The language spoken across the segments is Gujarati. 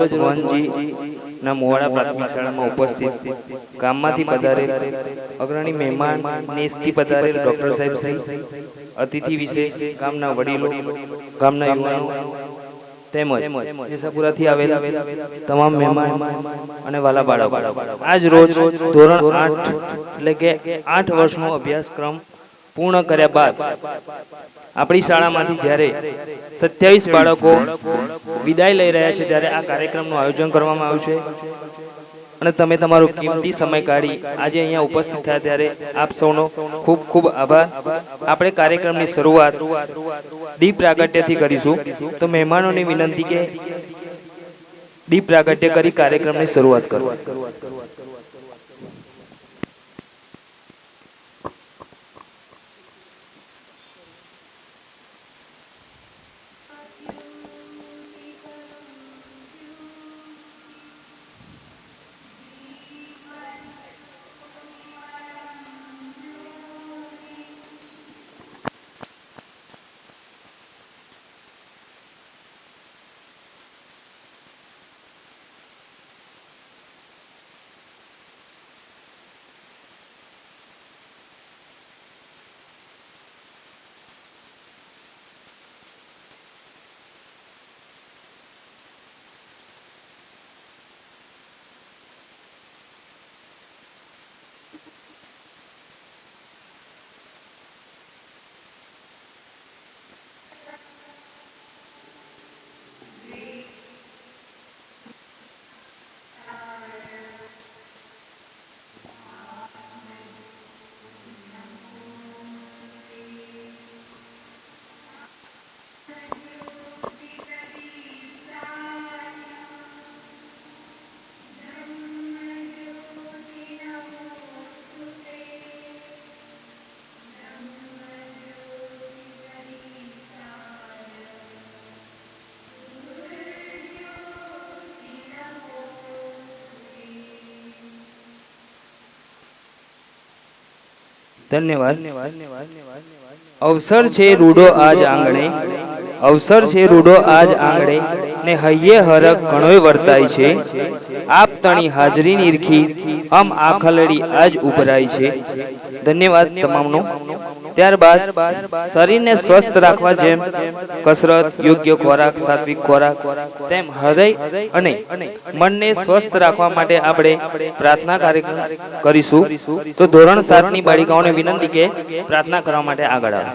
ભગવાનજીના મોવાડા પ્રાથમિક શાળામાં ઉપસ્થિત ગામમાંથી પધારેલ અગ્રણી મહેમાન નેસથી પધારેલ ડોક્ટર સાહેબ શ્રી, અતિથિ વિશેષ ગામના વડીલો, ગામના યુવાનો તેમજ જેસાપુરાથી આવેલ તમામ મહેમાન અને વાલા બાળકો, આજ રોજ ધોરણ 8 એટલે કે 8 વર્ષનો અભ્યાસક્રમ પૂર્ણ કર્યા બાદ આપણી શાળામાંથી જ્યારે 27 બાળકો વિદાય લઈ રહ્યા છે ત્યારે આ કાર્યક્રમનું આયોજન કરવામાં આવ્યું છે અને તમે તમારો કિંમતી સમય કાઢી આજે અહીંયા ઉપસ્થિત થયા ત્યારે આપ સૌનો ખૂબ ખૂબ આભાર। આપણે કાર્યક્રમની શરૂઆત દીપ પ્રાગટ્યથી કરીશું, તો મહેમાનોની વિનંતી કે દીપ પ્રાગટ્ય કરી કાર્યક્રમની શરૂઆત કરો। ધન્યવાદ। અવસર છે રૂડો આજ આંગણે, અવસર છે રૂડો આજ આંગણે ને હૈયે હરખ ઘણોય વર્તાય છે। આપ તણી હાજરી નિરખી આમ આખલડી આજ ઉભરાય છે। ધન્યવાદ તમામનો। ત્યારબાદ શરીરને સ્વસ્થ રાખવા જેમ કસરત, યોગ્ય ખોરાક, સાત્વિક ખોરાક, તેમ હૃદય અને મનને સ્વસ્થ રાખવા માટે આપણે પ્રાર્થના કાર્યક્રમ કરીશું। તો ધોરણ 7 ની બાળિકાઓને વિનંતી કે પ્રાર્થના કરવા માટે આગળ આવે।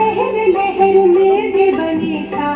लहर लहर में भी बनी सा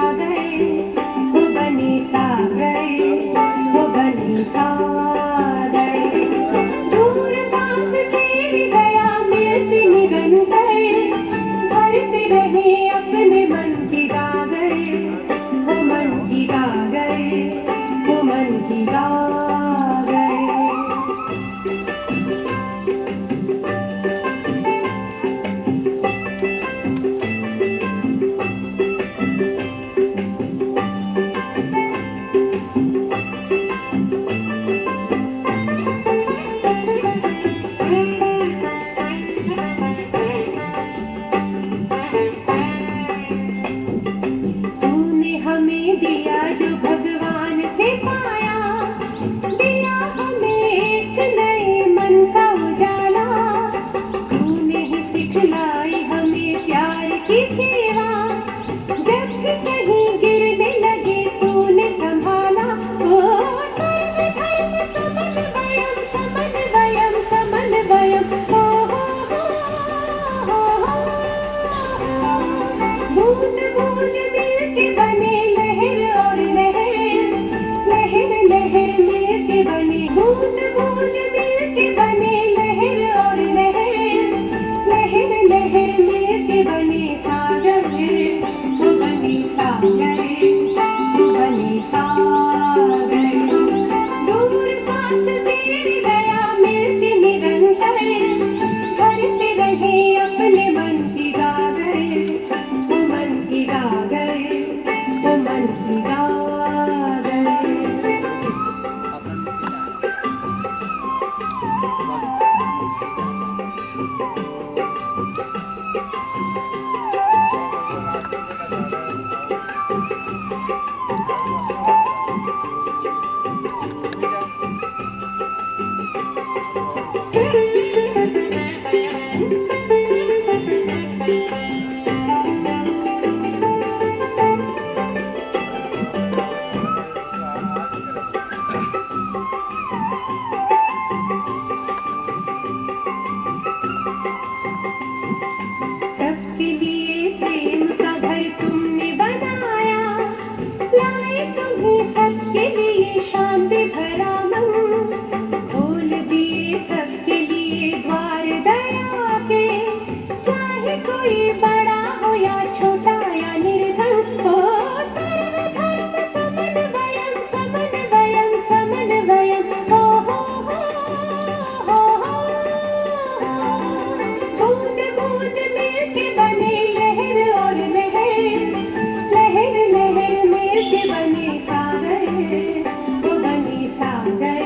तेरी दया मिलती निरंतर, भरते रहे अपने मन की गागर, वो मन की गागर, वो मन की गागर। सबके लिए प्रेम का घर तुमने बनाया, लाए तुम्हें सबके लिए शांति भरा मन, खोल दिए सबके लिए द्वार दया के, चाहे कोई बड़ा हो या छोटा या निर्धन हो, सर्वधर्म समन्वयम् समन्वयम् समन्वयम्, हो हो हो हो हो। बूंद बूंद मिलके बने लहर और लहर, लहर लहर मिलके बने सागर, वो बने सागर,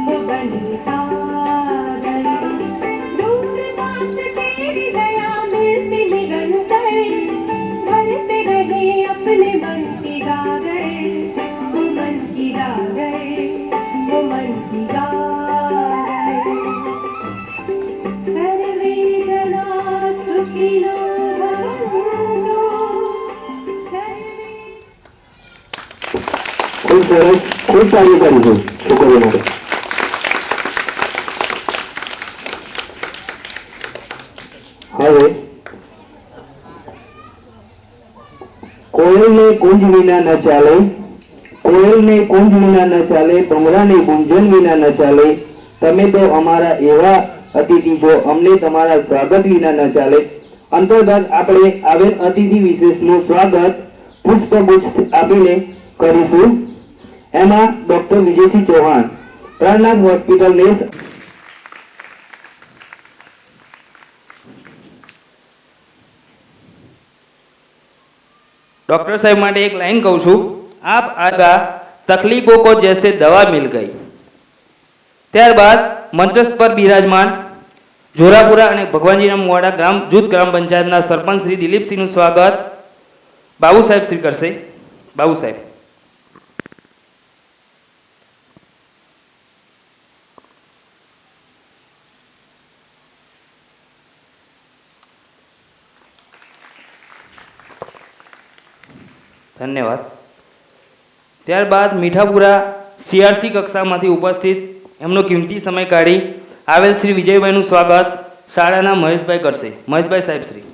वो बने सागर। दूर पास तेरी दया मिलती निरंतर, भरते रहे अपने मन की गागर, वो मन की गागर, वो मन की गागर। सर्वे जना सुखिनो भवन्तु, सर्वे ખૂબ સરસ, ખૂબ સારી કરી છે છોકરીઓ માટે. હવે કોયલને કુંજ વિના ન ચાલે, કોયલને કુંજ વિના ન ચાલે, ભમરાને ગુંજન વિના ન ચાલે. તમે તો અમારા એવા અતિથિ છો, અમને તમારા સ્વાગત વિના ન ચાલે. અંતર્ગત આપણે આવેલ અતિથિ વિશેષનું સ્વાગત પુષ્પગુચ્છ આપીને કરીશું. એમાં ડોક્ટર વિજયસિંહ ચૌહાણ, પ્રાણનાથ હોસ્પિટલ નેસ. डॉक्टर साहब માટે એક લાઈન કહું છું, आप आगा तकलीफों को जैसे दवा मिल गई। ત્યારબાદ મંચસ્થ પર બિરાજમાન જોરાપુરા અને ભગવાનજીના મુવાડા ગ્રામ જૂથ ગ્રામ પંચાયતના સરપંચ શ્રી દિલીપસિંહનું સ્વાગત બાબુ સાહેબ શ્રી કરશે. બાબુ સાહેબ. ધન્યવાદ. ત્યારબાદ મીઠાપુરા સીઆરસી કક્ષામાંથી ઉપસ્થિત એમનો કિંમતી સમય કાઢી આવેલ શ્રી વિજયભાઈનું સ્વાગત શાળાના મહેશભાઈ કરશે. મહેશભાઈ સાહેબ શ્રી.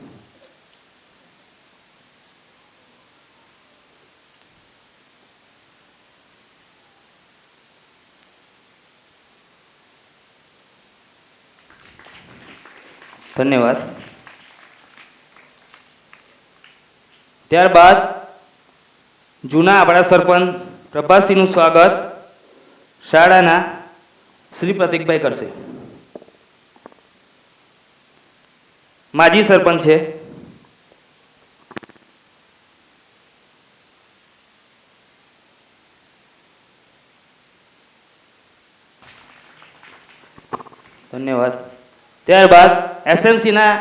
ધન્યવાદ. ત્યારબાદ જૂના આપણા સરપંચ પ્રભાસિંહનું સ્વાગત શાળાના શ્રી પ્રતિકભાઈ કરશે. માજી સરપંચ છે. ધન્યવાદ. ત્યારબાદ એસએમસીના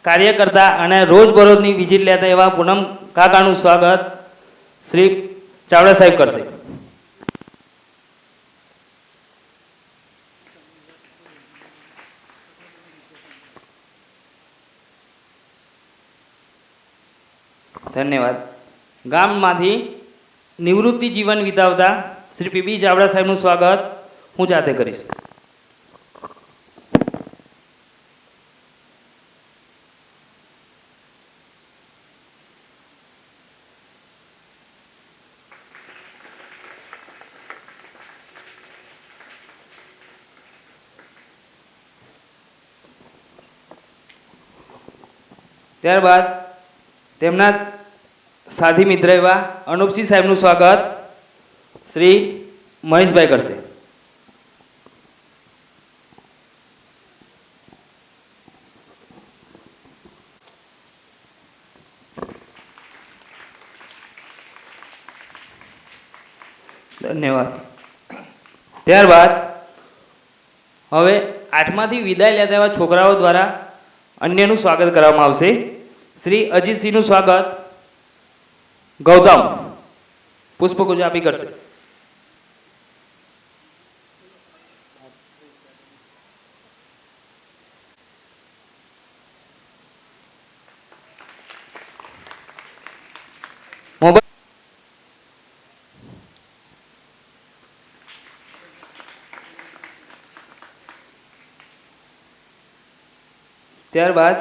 કાર્યકર્તા અને રોજબરોજની વિઝિટ લેતા એવા પૂનમ કાકાનું સ્વાગત શ્રી ચાવડા સાહેબ કરશે. ધન્યવાદ. ગામમાંથી નિવૃત્તિ જીવન વિતાવતા શ્રી પીબી ચાવડા સાહેબનું સ્વાગત હું જાતે કરીશ. ત્યારબાદ તેમના સાથી મિત્ર એવા અનુપસિંહ સાહેબનું સ્વાગત શ્રી મહેશભાઈ કરશે. ધન્યવાદ. ત્યારબાદ હવે 8માંથી વિદાય લેતા એવા છોકરાઓ દ્વારા અન્યનું સ્વાગત કરવામાં આવશે. શ્રી અજીતસિંહનું સ્વાગત ગૌતમ પુષ્પગુચ્છ આપી કરશે. મોબાઈલ ત્યારબાદ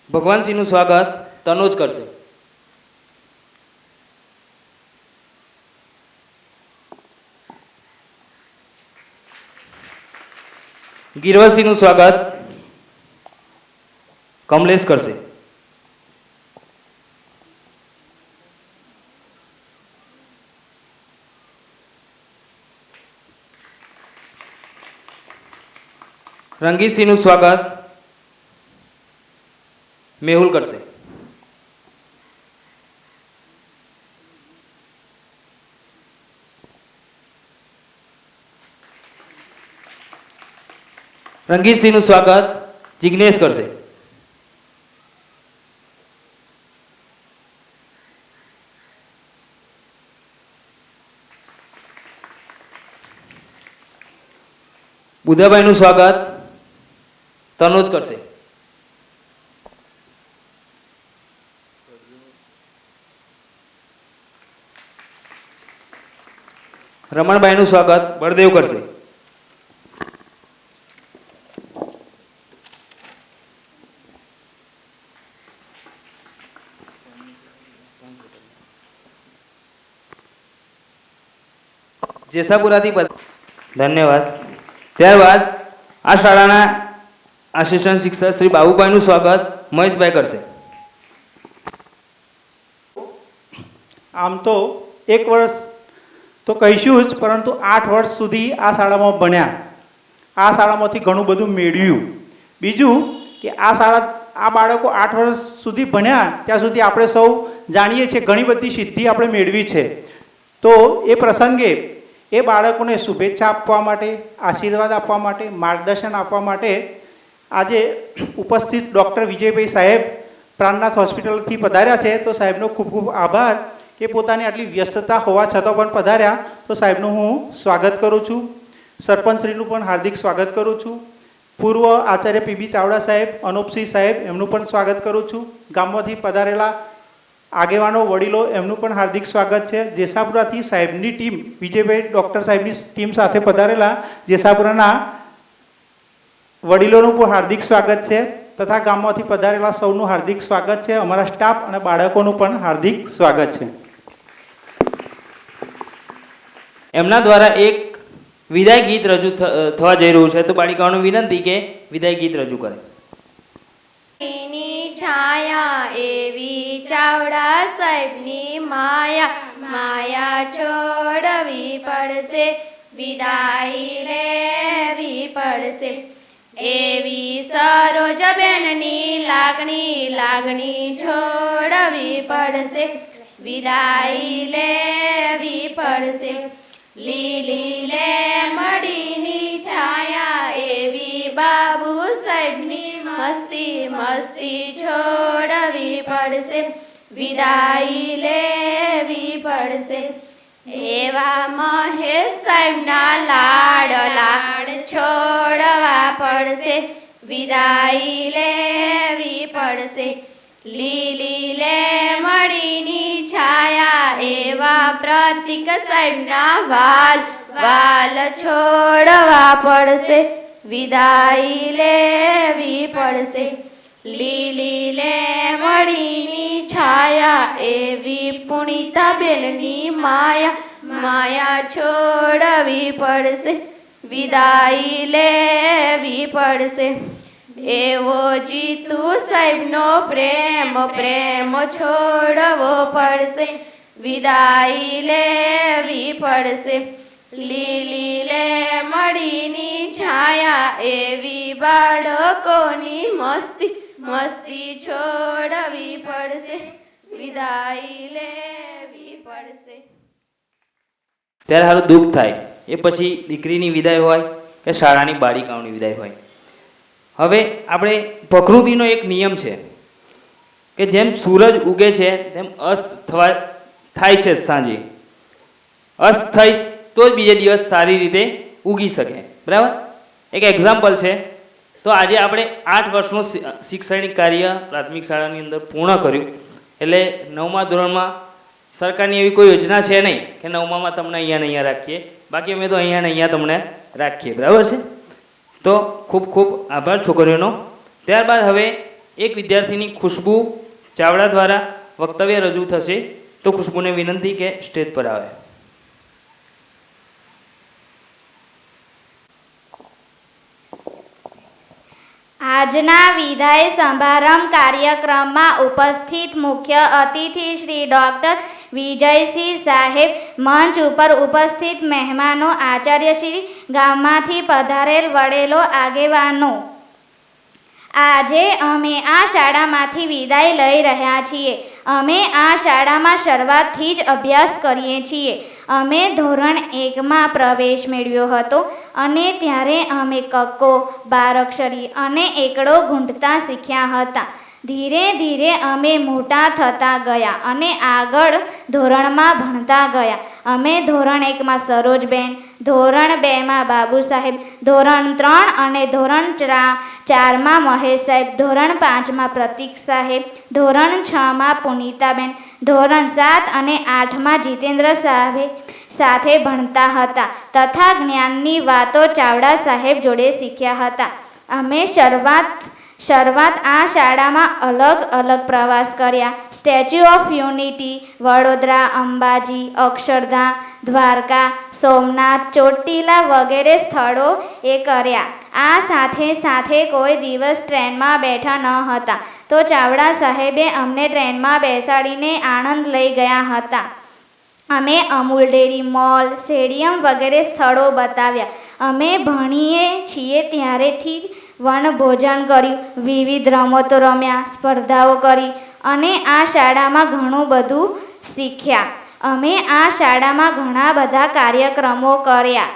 ભગવાનસિંહનું સ્વાગત તનોજ કરશે. ગિરવરસિંહનું સ્વાગત કમલેશ કરશે. રંગીતસિંહનું સ્વાગત મેહુલ કરશે. રંગીતસિંહનું સ્વાગત જિગ્નેશ કરશે. બુધાભાઈનું સ્વાગત તનોજ કરશે. રમણભાઈનું સ્વાગત બળદેવ કરશે. જેસાપુરાથી ધન્યવાદ. ત્યારબાદ આ શાળાના આસિસ્ટન્ટ શિક્ષક શ્રી બાબુભાઈનું સ્વાગત મહેશભાઈ કરશે. આમ તો 1 વર્ષ તો કહીશું જ, પરંતુ 8 વર્ષ સુધી આ શાળામાં ભણ્યા. આ શાળામાંથી ઘણું બધું મેળવ્યું. બીજું કે આ બાળકો 8 વર્ષ સુધી ભણ્યા ત્યાં સુધી આપણે સૌ જાણીએ છીએ ઘણી બધી સિદ્ધિ આપણે મેળવી છે. તો એ પ્રસંગે એ બાળકોને શુભેચ્છા આપવા માટે, આશીર્વાદ આપવા માટે, માર્ગદર્શન આપવા માટે આજે ઉપસ્થિત ડૉક્ટર વિજયભાઈ સાહેબ પ્રાણનાથ હોસ્પિટલથી પધાર્યા છે. તો સાહેબનો ખૂબ ખૂબ આભાર કે પોતાની આટલી વ્યસ્તતા હોવા છતાં પણ પધાર્યા. તો સાહેબનું હું સ્વાગત કરું છું. સરપંચશ્રીનું પણ હાર્દિક સ્વાગત કરું છું. પૂર્વ આચાર્ય પીબી ચાવડા સાહેબ, અનુપસિંહ સાહેબ એમનું પણ સ્વાગત કરું છું. ગામમાંથી પધારેલા આગેવાનો, વડીલો એમનું પણ હાર્દિક સ્વાગત છે. જેસાપુરાથી સાહેબની ટીમ, વિજયભાઈ ડૉક્ટર સાહેબની ટીમ સાથે પધારેલા જેસાપુરાના વડીલોનું પણ હાર્દિક સ્વાગત છે. તથા ગામમાંથી પધારેલા સૌનું હાર્દિક સ્વાગત છે. અમારા સ્ટાફ અને બાળકોનું પણ હાર્દિક સ્વાગત છે. એમના દ્વારા એક વિદાય ગીત રજૂ થવા જઈ રહ્યું છે. તો બાળિકાઓને વિનંતી કે વિદાય ગીત રજૂ કરે. ની છાયા એવી ચાવડા સાહેબની માયા, માયા છોડવી પડશે, વિદાય લેવી પડશે. એવી સરોજબેનની લાગણી, લાગણી છોડવી પડશે, વિદાય લેવી પડશે. લીલી લેમડીની છાયા એવી બાબુ સાહેબની મસ્તી, મસ્તી છોડવી પડશે, વિદાય લેવી પડશે. એવા મહેશ સાહેબના લાડ, લાડ છોડવા પડશે, વિદાય લેવી પડશે. લીલી લેમડીની છાયા એવા પ્રતિક સાહેબના વાલ, વાલ છોડવા પડશે, વિદાય લેવી પડશે. લીલી લેમડીની છાયા એવી પુનિતાબેનની માયા, માયા છોડવી પડશે, વિદાય લેવી પડશે. એવો જીતુ સાહેબનો પ્રેમ, પ્રેમ છોડવો પડશે, વિદાય લેવી પડશે. લીલી લેમડીની છાયા એવી બાળકોની મસ્તી, મસ્તી છોડવી પડશે, વિદાય લેવી પડશે. ત્યારે સારું દુઃખ થાય. એ પછી દીકરીની વિદાય હોય કે શાળાની બાળિકાઓની વિદાય હોય. હવે આપણે પ્રકૃતિનો એક નિયમ છે કે જેમ સૂરજ ઉગે છે તેમ અસ્ત થાય છે સાંજે. અસ્ત થઈ તો જ બીજે દિવસ સારી રીતે ઉગી શકે. બરાબર? એક એક્ઝામ્પલ છે. તો આજે આપણે 8 વર્ષનું શૈક્ષણિક કાર્ય પ્રાથમિક શાળાની અંદર પૂર્ણ કર્યું. એટલે 9મા ધોરણમાં સરકારની એવી કોઈ યોજના છે નહીં કે 9મામાં તમને અહીંયા ને અહીંયા રાખીએ. બાકી અમે તો અહીંયા ને અહીંયા તમને રાખીએ. બરાબર છે? તો ખૂબ ખૂબ આભાર છોકરીઓનો. ત્યારબાદ હવે એક વિદ્યાર્થીની ખુશ્બુ ચાવડા દ્વારા વક્તવ્ય રજૂ થશે. તો ખુશ્બુને વિનંતી કે સ્ટેજ પર આવે. આજના વિદાય સમારંભ કાર્યક્રમમાં ઉપસ્થિત મુખ્ય અતિથિ શ્રી ડૉક્ટર વિજયસિંહ સાહેબ, મંચ ઉપર ઉપસ્થિત મહેમાનો, આચાર્યશ્રી, ગામમાંથી પધારેલ વડેલો, આગેવાનો, આજે અમે આ શાળામાંથી વિદાય લઈ રહ્યા છીએ. અમે આ શાળામાં શરૂઆતથી જ અભ્યાસ કરીએ છીએ. અમે ધોરણ 1માં પ્રવેશ મેળવ્યો હતો અને ત્યારે અમે કક્કો, બારાક્ષરી અને એકડો ગૂંથતા શીખ્યા હતા. ધીરે ધીરે અમે મોટા થતા ગયા અને આગળ ધોરણમાં ભણતા ગયા. અમે ધોરણ 1માં સરોજબેન, ધોરણ 2માં બાબુ સાહેબ, ધોરણ 3 અને ધોરણ 4માં મહેશ સાહેબ, ધોરણ 5માં પ્રતીક સાહેબ, ધોરણ 6માં પુનિતાબેન, ધોરણ 7 અને 8માં જીતેન્દ્ર સાહેબ સાથે ભણતા હતા તથા જ્ઞાનની વાતો ચાવડા સાહેબ જોડે શીખ્યા હતા. અમે શરૂઆત આ શાળામાં અલગ અલગ પ્રવાસ કર્યા. Statue of unity, Vadodara, Ambaji, Akshardham, Dwarka, Somnath, Chotila વગેરે સ્થળો એ કર્યા. આ સાથે સાથે કોઈ દિવસ ટ્રેનમાં બેઠા ન હતા તો ચાવડા સાહેબે અમને ટ્રેનમાં બેસાડીને આણંદ લઈ ગયા હતા. અમે અમૂલ ડેરી, મોલ, સ્ટેડિયમ વગેરે સ્થળો બતાવ્યા. અમે ભણીએ છીએ ત્યારેથી જ વનભોજન કર્યું, વિવિધ રમતો રમ્યા, સ્પર્ધાઓ કરી અને આ શાળામાં ઘણું બધું શીખ્યા. અમે આ શાળામાં ઘણા બધા કાર્યક્રમો કર્યા.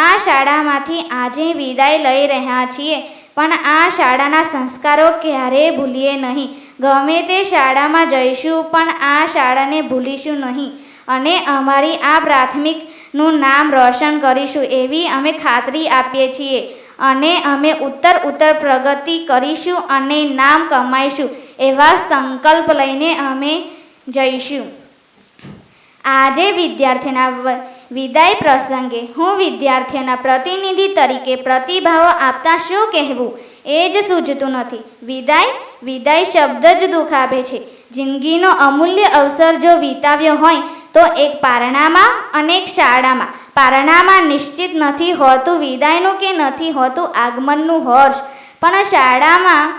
આ શાળામાંથી આજે વિદાય લઈ રહ્યા છીએ પણ આ શાળાના સંસ્કારો ક્યારેય ભૂલીએ નહીં. ગમે તે શાળામાં જઈશું પણ આ શાળાને ભૂલીશું નહીં અને અમારી આ પ્રાથમિકનું નામ રોશન કરીશું એવી અમે ખાતરી આપીએ છીએ અને અમે ઉત્તર પ્રગતિ કરીશું અને નામ કમાઈશું એવા સંકલ્પ લઈને અમે જઈશું. આજે વિદ્યાર્થીઓના વિદાય પ્રસંગે હું વિદ્યાર્થીઓના પ્રતિનિધિ તરીકે પ્રતિભાવો આપતા શું કહેવું એ જ સૂઝતું નથી. વિદાય શબ્દ જ દુઃખ આપે છે. જિંદગીનો અમૂલ્ય અવસર જો વિતાવ્યો હોય તો એક પારણામાં અને એક શાળામાં. પારણામાં નિશ્ચિત નથી હોતું વિદાયનું કે નથી હોતું આગમનનું હર્ષ, પણ શાળામાં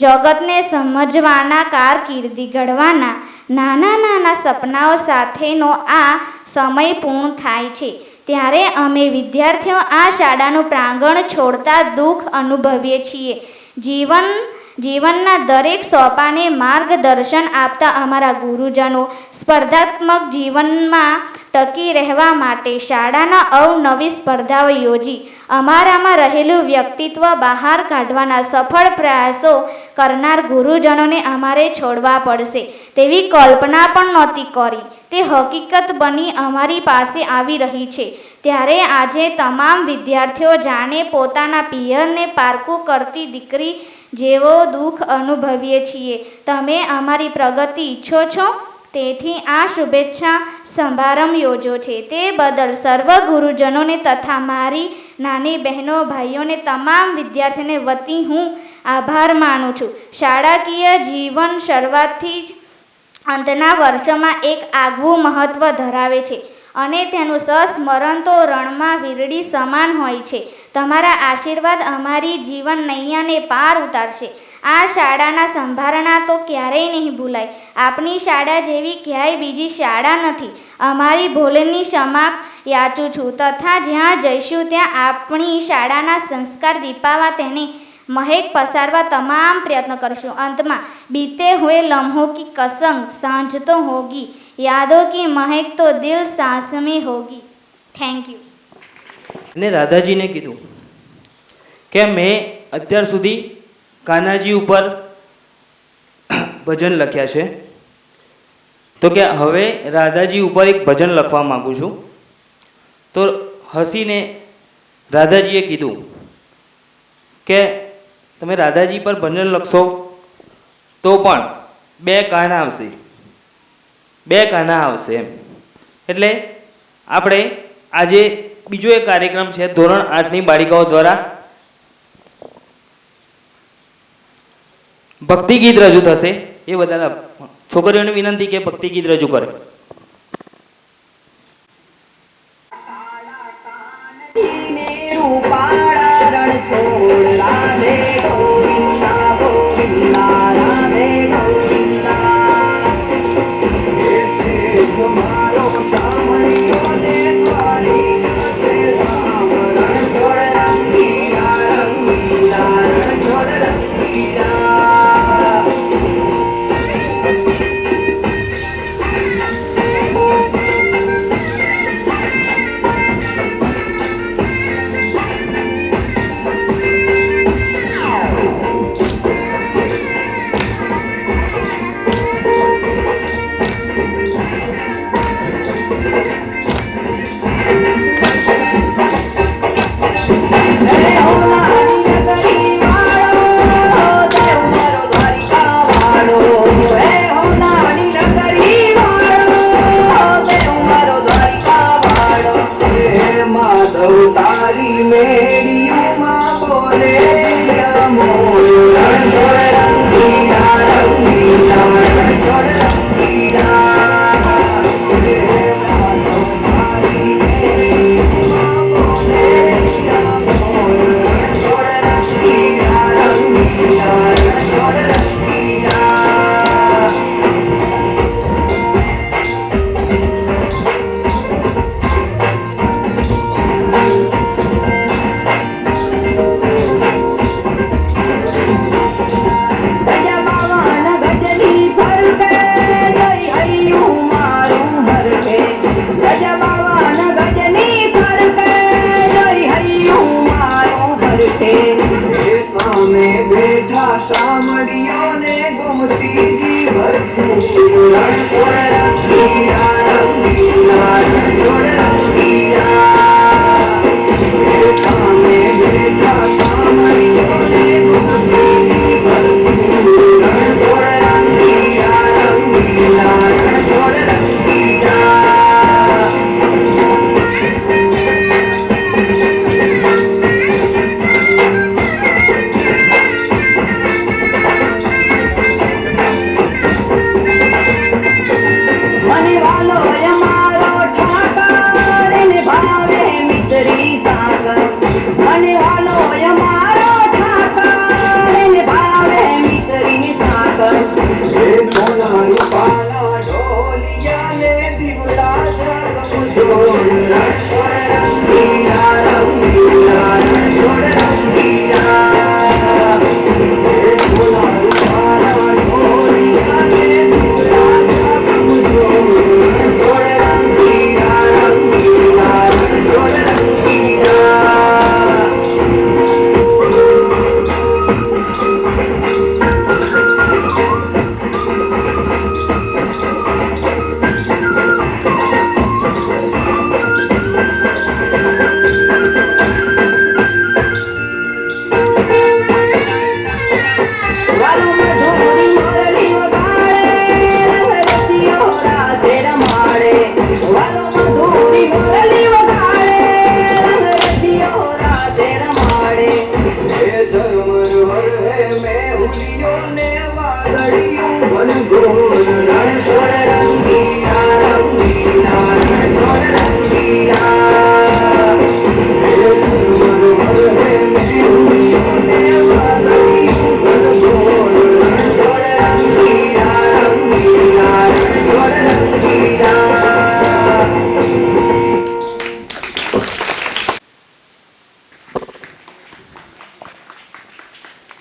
જગતને સમજવાના, કારકિર્દી ઘડવાના નાના નાના સપનાઓ સાથેનો આ સમય પૂર્ણ થાય છે. ત્યારે અમે વિદ્યાર્થીઓ આ શાળાનું પ્રાંગણ છોડતા દુઃખ અનુભવીએ છીએ. જીવનના દરેક સોપાને માર્ગદર્શન આપતા અમારા ગુરુજનો સ્પર્ધાત્મક જીવનમાં ટકી રહેવા માટે શાળાના અવનવી સ્પર્ધાઓ યોજી અમારામાં રહેલું વ્યક્તિત્વ બહાર કાઢવાના સફળ પ્રયાસો કરનાર ગુરુજનોને અમારે છોડવા પડશે તેવી કલ્પના પણ નહોતી કરી. તે હકીકત બની અમારી પાસે આવી રહી છે. ત્યારે આજે તમામ વિદ્યાર્થીઓ જાણે પોતાના પિયરને પારકું કરતી દીકરી જેવો દુઃખ અનુભવીએ છીએ. તમે અમારી પ્રગતિ ઈચ્છો છો તેથી આ શુભેચ્છા સમારંભ યોજો છે. તે બદલ સર્વ ગુરુજનોને તથા મારી નાની બહેનો ભાઈઓને તમામ વિદ્યાર્થીઓને વતી હું આભાર માનું છું. શાળાકીય જીવન શરૂઆતથી જ અંતના વર્ષોમાં એક આગવું મહત્ત્વ ધરાવે છે અને તેનું સંસ્મરણ તો રણમાં વીરડી સમાન હોય છે. તમારા આશીર્વાદ અમારી જીવન નૈયાને પાર ઉતારશે. આ શાળાના સંભારણા તો ક્યારેય નહીં ભૂલાય. આપની શાળા જેવી ક્યાંય બીજી શાળા નથી. અમારી ભૂલની ક્ષમા યાચું છું તથા જ્યાં જઈશું ત્યાં આપણી શાળાના સંસ્કાર દીપાવા તેને મહેક પસારવા તમામ પ્રયત્ન કરશું. અંતમાં बीते हुए लम्हों की कसम सांझ तो होगी, यादों की महक तो दिल सांस में होगी. Thank you. અને રાધાજીને કીધું કે મેં અત્યાર સુધી કાનાજી ઉપર ભજન લખ્યા છે, તો કે હવે રાધાજી ઉપર એક ભજન લખવા માંગુ છું. તો હસીને રાધાજીએ કીધું કે તમે રાધાજી પર ભજન લખશો તો પણ 2 કાના આવશે, 2 કાના આવશે એમ. એટલે આપણે આજે બીજો એક કાર્યક્રમ છે, ધોરણ 8ની બાળિકાઓ દ્વારા ભક્તિ ગીત રજૂ થશે. એ બધા છોકરીઓને વિનંતી કે ભક્તિ ગીત રજૂ કરે.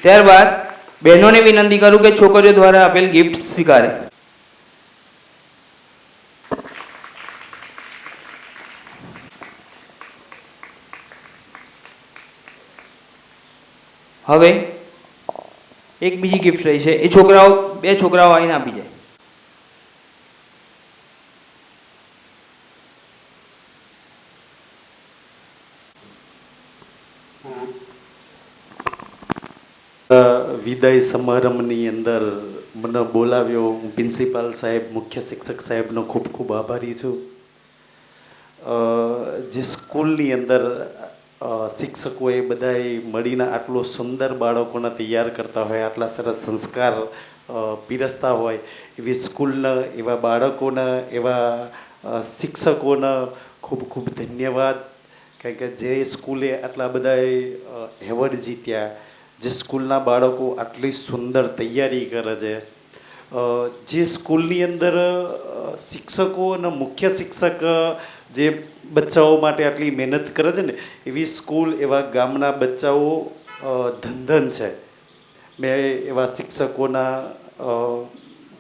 ત્યારબાદ બહેનોને વિનંતી કરું કે છોકરીઓ દ્વારા આપેલ ગિફ્ટ સ્વીકારે. હવે એક બીજી ગિફ્ટ રહી છે, એ છોકરાઓ, બે છોકરાઓ આવીને આપી જાય. વિદાય સમારંભની અંદર મને બોલાવ્યો. હું પ્રિન્સિપાલ સાહેબ, મુખ્ય શિક્ષક સાહેબનો ખૂબ ખૂબ આભારી છું. જે સ્કૂલની અંદર શિક્ષકોએ બધાએ મળીને આટલો સુંદર બાળકોને તૈયાર કરતા હોય, આટલા સરસ સંસ્કાર પીરસતા હોય, એવી સ્કૂલના એવા બાળકોને, એવા શિક્ષકોને ખૂબ ખૂબ ધન્યવાદ. કારણ કે જે સ્કૂલે આટલા બધાએ એવોર્ડ જીત્યા, જે સ્કૂલના બાળકો આટલી સુંદર તૈયારી કરે છે, જે સ્કૂલની અંદર શિક્ષકો અને મુખ્ય શિક્ષક જે બચ્ચાઓ માટે આટલી મહેનત કરે છે ને, એવી સ્કૂલ, એવા ગામના બચ્ચાઓ ધન છે. મેં એવા શિક્ષકોના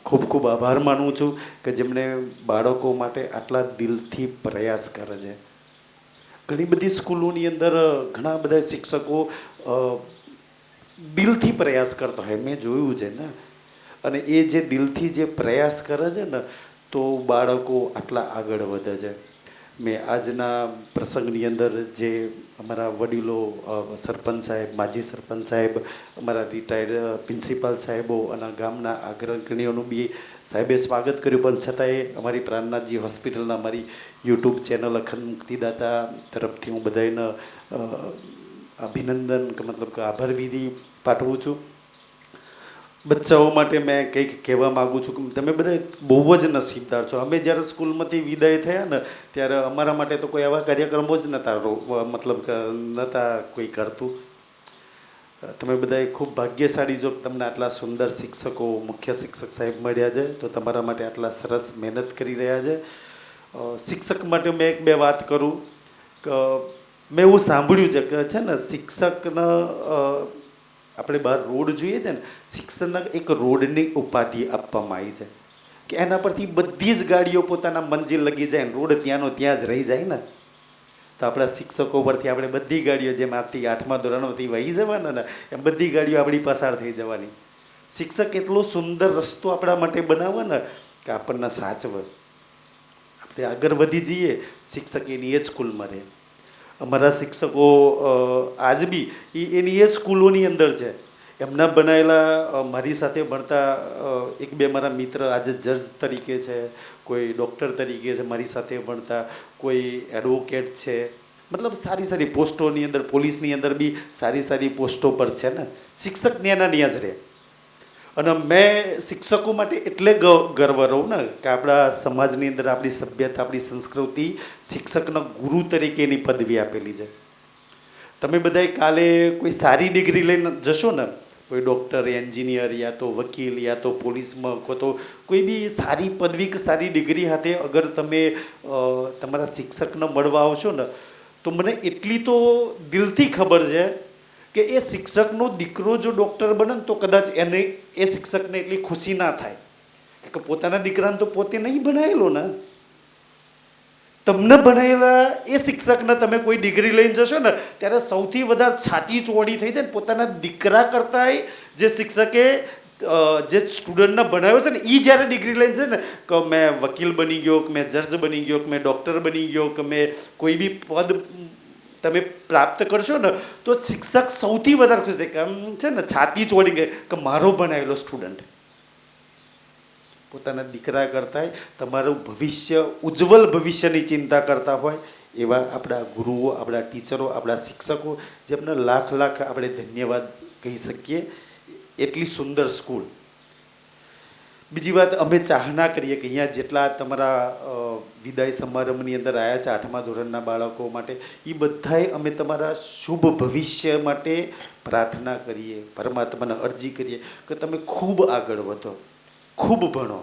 ખૂબ ખૂબ આભાર માનું છું કે જેમણે બાળકો માટે આટલા દિલથી પ્રયાસ કરે છે. ઘણી બધી સ્કૂલોની અંદર ઘણા બધા શિક્ષકો દિલથી પ્રયાસ કરતા હોય, મેં જોયું છે ને. અને એ જે દિલથી જે પ્રયાસ કરે છે ને, તો બાળકો આટલા આગળ વધે છે. મેં આજના પ્રસંગની અંદર જે અમારા વડીલો, સરપંચ સાહેબ, માજી સરપંચ સાહેબ, અમારા રિટાયર્ડ પ્રિન્સિપાલ સાહેબો અને ગામના અગ્રણીઓનું બી સાહેબે સ્વાગત કર્યું, પણ છતાંય અમારી પ્રાણનાથજી હોસ્પિટલના અમારી યુટ્યુબ ચેનલ અખંડ મુક્તિદાતા તરફથી હું બધાને અભિનંદન કે મતલબ કે આભાર વિધિ પાઠવું છું. બચ્ચાઓ માટે મેં કંઈક કહેવા માગું છું કે તમે બધા બહુ જ નસીબદાર છો. અમે જ્યારે સ્કૂલમાંથી વિદાય થયા ને, ત્યારે અમારા માટે તો કોઈ આવા કાર્યક્રમો જ નહોતા, મતલબ કે નહોતા કોઈ કરતું. તમે બધાએ ખૂબ ભાગ્યશાળી જો તમને આટલા સુંદર શિક્ષકો, મુખ્ય શિક્ષક સાહેબ મળ્યા છે, તો તમારા માટે આટલા સરસ મહેનત કરી રહ્યા છે. શિક્ષક માટે મેં એક બે વાત કરું કે મેં એવું સાંભળ્યું છે કે છે ને, શિક્ષકના આપણે બહાર રોડ જોઈએ છે ને, શિક્ષણના એક રોડની ઉપાધિ આપવામાં આવી છે કે એના પરથી બધી જ ગાડીઓ પોતાના મંજિલ લગી જાય ને, રોડ ત્યાંનો ત્યાં જ રહી જાય ને. તો આપણા શિક્ષકો પરથી આપણે બધી ગાડીઓ, જેમ આજથી 8મા ધોરણથી વહી જવાના ને, એમ બધી ગાડીઓ આપણી પસાર થઈ જવાની. શિક્ષક એટલો સુંદર રસ્તો આપણા માટે બનાવે ને કે આપણને સાચવે, આપણે આગળ વધી જઈએ. શિક્ષક એની એ જ સ્કૂલમાં રહે. અમારા શિક્ષકો આજ બી એની એ સ્કૂલોની અંદર છે. એમના બનાવેલા મારી સાથે ભણતા એક બે મારા મિત્ર આજે જજ તરીકે છે, કોઈ ડૉક્ટર તરીકે છે મારી સાથે ભણતા, કોઈ એડવોકેટ છે, મતલબ સારી સારી પોસ્ટોની અંદર, પોલીસની અંદર બી સારી સારી પોસ્ટો પર છે ને. શિક્ષક ન્યાના ન્યા જ રહે. અને મેં શિક્ષકો માટે એટલે ગર્વ રહું ને કે આપણા સમાજની અંદર આપણી સભ્યતા, આપણી સંસ્કૃતિ શિક્ષકના ગુરુ તરીકેની પદવી આપેલી છે. તમે બધાએ કાલે કોઈ સારી ડિગ્રી લઈને જશો ને, કોઈ ડૉક્ટર, એન્જિનિયર, યા તો વકીલ, યા તો પોલીસમાં, તો કોઈ બી સારી પદવી કે સારી ડિગ્રી સાથે અગર તમે તમારા શિક્ષકને મળવા આવશો ને, તો મને એટલી તો દિલથી ખબર છે કે એ શિક્ષકનો દીકરો જો ડૉક્ટર બને ને, તો કદાચ એને એ શિક્ષકને એટલી ખુશી ના થાય કે પોતાના દીકરાને તો પોતે નહીં ભણાયેલો ને. તમને ભણાયેલા એ શિક્ષકને તમે કોઈ ડિગ્રી લઈને જશો ને, ત્યારે સૌથી વધારે છાતી ચોડી થઈ જાય ને. પોતાના દીકરા કરતાંય જે શિક્ષકે જે સ્ટુડન્ટને ભણાવ્યો છે ને, એ જ્યારે ડિગ્રી લઈને છે ને, કે મેં વકીલ બની ગયો, કે મેં જજ બની ગયો, કે મેં ડૉક્ટર બની ગયો, કે મેં કોઈ બી પદ તમે પ્રાપ્ત કરશો ને, તો શિક્ષક સૌથી વધારે ખુશ થાય કે આમ છે ને, છાતી ચોડી ગઈ કે મારો ભણાયેલો સ્ટુડન્ટ. પોતાના દીકરા કરતાંય તમારું ભવિષ્ય, ઉજ્જવલ ભવિષ્યની ચિંતા કરતા હોય એવા આપણા ગુરુઓ, આપણા ટીચરો, આપણા શિક્ષકો, જેમને લાખ લાખ આપણે ધન્યવાદ કહી શકીએ. એટલી સુંદર સ્કૂલ. બીજી વાત, અમે ચાહના કરીએ કે અહીંયા જેટલા તમારા વિદાય સમારંભની અંદર આવ્યા છે 8મા ધોરણના બાળકો માટે, એ બધાએ અમે તમારા શુભ ભવિષ્ય માટે પ્રાર્થના કરીએ, પરમાત્માને અરજી કરીએ કે તમે ખૂબ આગળ વધો, ખૂબ ભણો,